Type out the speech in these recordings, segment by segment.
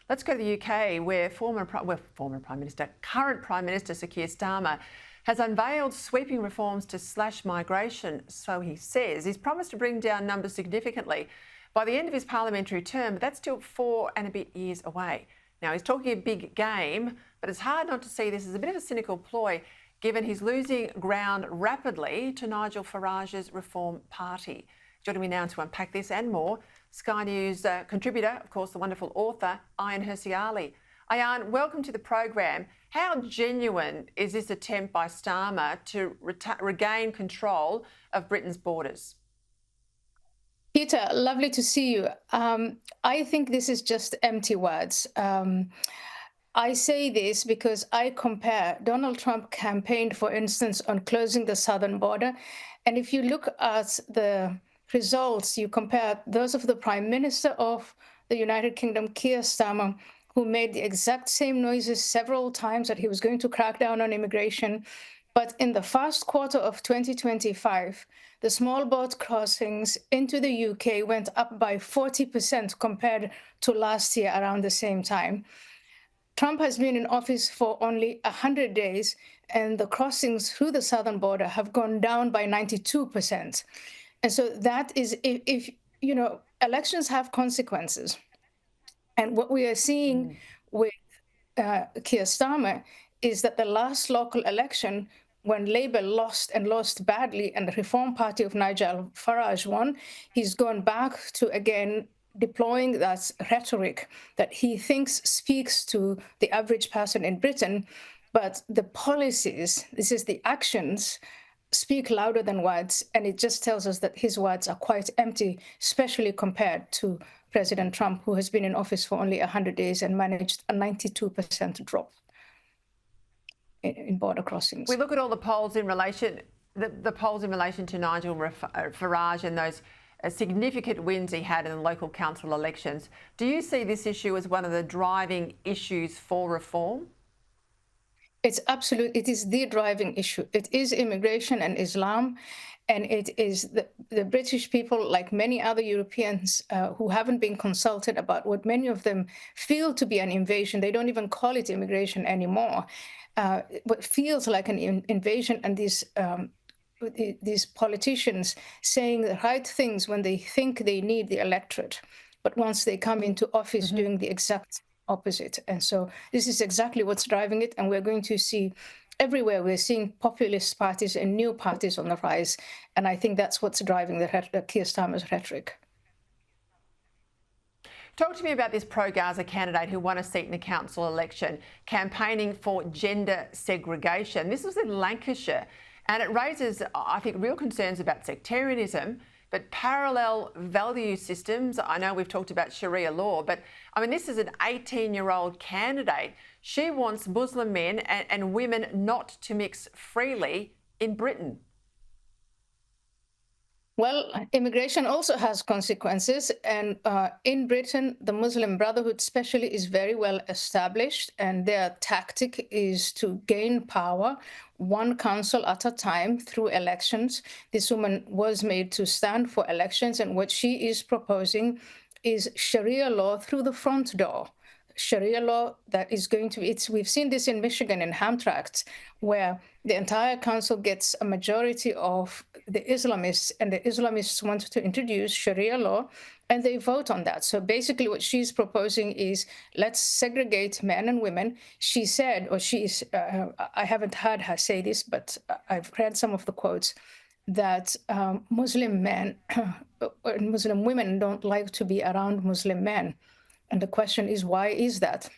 Let's go to the UK, where current Prime Minister Sir Keir Starmer has unveiled sweeping reforms to slash migration, so he says. He's promised to bring down numbers significantly by the end of his parliamentary term, but that's still 4 and a bit years away. Now, he's talking a big game, but it's hard not to see this as a bit of a cynical ploy, given he's losing ground rapidly to Nigel Farage's Reform Party. Joining me now to unpack this and more, Sky News contributor, of course, the wonderful author, Ayaan Hirsi Ali. Ayaan, welcome to the program. How genuine is this attempt by Starmer to regain control of Britain's borders? Peter, lovely to see you. I think this is just empty words. I say this because I compare Donald Trump campaigned, for instance, on closing the southern border. And if you look at the results, you compare those of the Prime Minister of the United Kingdom, Keir Starmer, who made the exact same noises several times that he was going to crack down on immigration. But in the first quarter of 2025, the small boat crossings into the UK went up by 40% compared to last year around the same time. Trump has been in office for only 100 days, and the crossings through the southern border have gone down by 92%. And so that is, if you know, elections have consequences. And what we are seeing with Keir Starmer is that the last local election, when Labour lost and lost badly, and the Reform Party of Nigel Farage won, he's gone back to, again, deploying that rhetoric that he thinks speaks to the average person in Britain. But the policies, this is the actions, speak louder than words. And it just tells us that his words are quite empty, especially compared to President Trump, who has been in office for only 100 days and managed a 92% drop in border crossings. We look at all the polls in relation, the polls in relation to Nigel Farage and those significant wins he had in the local council elections. Do you see this issue as one of the driving issues for reform? It is the driving issue. It is immigration and Islam. And it is the British people, like many other Europeans, who haven't been consulted about what many of them feel to be an invasion. They don't even call it immigration anymore. What feels like an invasion, and these politicians saying the right things when they think they need the electorate, but once they come into office doing the exact opposite. And so this is exactly what's driving it, and we're going to see everywhere. We're seeing populist parties and new parties on the rise, and I think that's what's driving the Keir Starmer's rhetoric. Talk to me about this pro-Gaza candidate who won a seat in the council election, campaigning for gender segregation. This was in Lancashire, and it raises, I think, real concerns about sectarianism, but parallel value systems. I know we've talked about Sharia law, but I mean, this is an 18-year-old candidate. She wants Muslim men and women not to mix freely in Britain. Well, immigration also has consequences. And in Britain, the Muslim Brotherhood especially is very well established, and their tactic is to gain power one council at a time through elections. This woman was made to stand for elections, and what she is proposing is Sharia law through the front door. Sharia law that is going to be, we've seen this in Michigan in Hamtramck, where the entire council gets a majority of the Islamists, and the Islamists want to introduce Sharia law, and they vote on that. So basically what she's proposing is, let's segregate men and women. She said, or she's, I haven't heard her say this, but I've read some of the quotes, that Muslim men and Muslim women don't like to be around Muslim men. And the question is, why is that?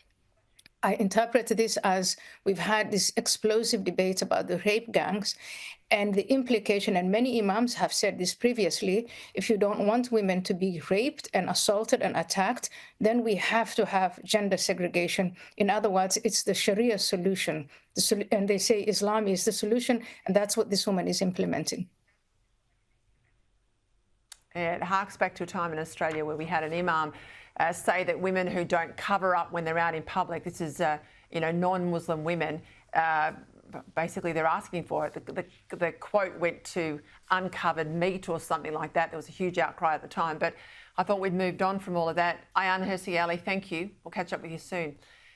I interpret this as we've had this explosive debate about the rape gangs, and the implication, and many imams have said this previously, if you don't want women to be raped and assaulted and attacked, then we have to have gender segregation. In other words, it's the Sharia solution. And they say Islam is the solution, and that's what this woman is implementing. It harks back to a time in Australia where we had an imam say that women who don't cover up when they're out in public, this is, non-Muslim women, basically they're asking for it. The quote went to uncovered meat or something like that. There was a huge outcry at the time. But I thought we'd moved on from all of that. Ayaan Hirsi Ali, thank you. We'll catch up with you soon.